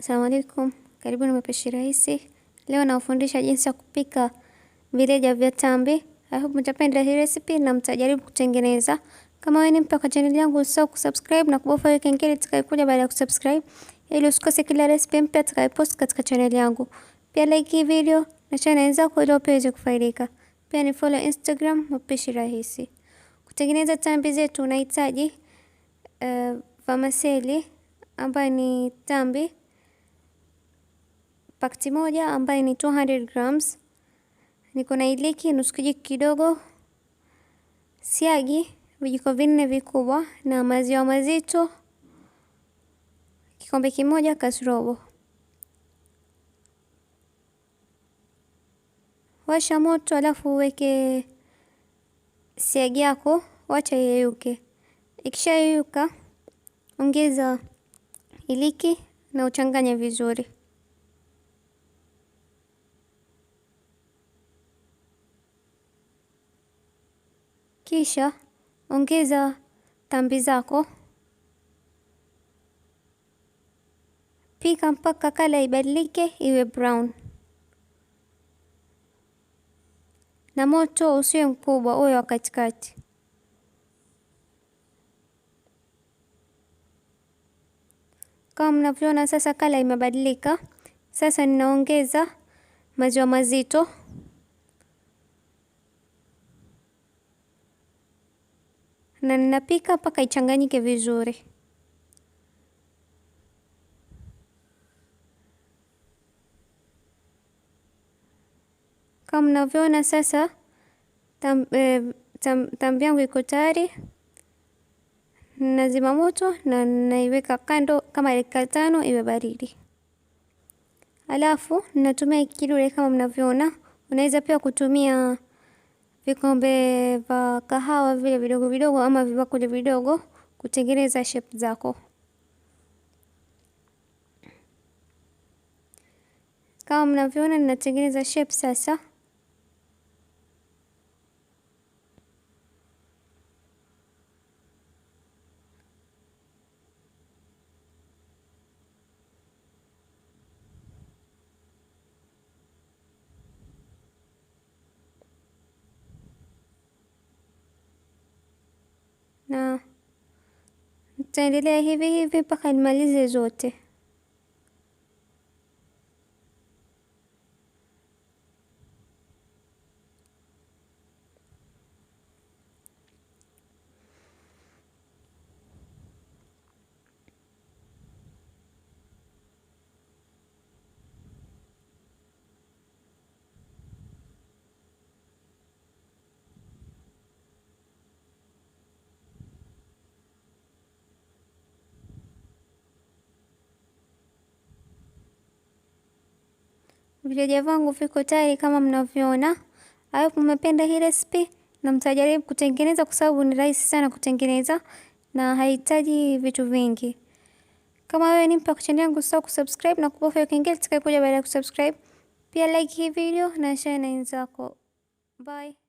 Assalamu aleykum. Karibuni Mapishi Rahisi. Leo nawafundisha jinsi ya kupika vileja vya tambi. I hope mtapenda hii recipe na mtajaribu kutengeneza. Kama wewe ni mpya kwa channel yangu, usisahau kusubscribe na kubofya kengele itakayokuja baada ya kusubscribe ili usikose kila recipe mpya tutakayopost katika channel yangu. Pia like hii video na channel yako ili uweze kufaidika. Pia ni follow Instagram Mapishi Rahisi. Kutengeneza tambi zetu unahitaji vermicelli ambayo ni tambi pakiti moja ambayo ni 200 grams. Niko na hiliki nusu kijiko kidogo, siagi vijiko 4 vikubwa na maziwa mazito kikombe kimoja kasrobo. Washa moto alafu uweke siagi yako, wacha yeyuke. Ikishayeyuka ongeza hiliki na uchanganye vizuri. Kisha ongeza tambi zako. Pika mpaka kala ibadilike iwe brown. Na moto usiwe mkubwa, uwe wa katikati. Kama mnavyoona sasa kala imebadilika. Sasa ninaongeza maziwa mazito. Na ninapika mpaka ichanganyike vizuri. Kama mnavyoona sasa tambi yangu iko tayari. Nazima moto na naiweka kando kama dakika 5 iwe baridi. Alafu ninatumia kidole kama mnavyoona. Unaweza pia kutumia vikombe vya kahawa vile vidogo vidogo ama vibakuli vidogo kutengeneza shape zako. Kama mnavyoona ninatengeneza shape sasa. Na nitaendelea hivi hivi mpaka nimalize zote. Vileja vangu viko tayari kama mnavyoona. I hope mmependa hii recipe na mtajaribu kutengeneza kwa sababu ni rahisi sana kutengeneza na haihitaji vitu vingi. Kama wewe ni mpya kwa channel yangu, usisahau kusubscribe na kubofya kengele itakayokuja baada ya kusubscribe. Pia like hii video na share na wenzako. Bye.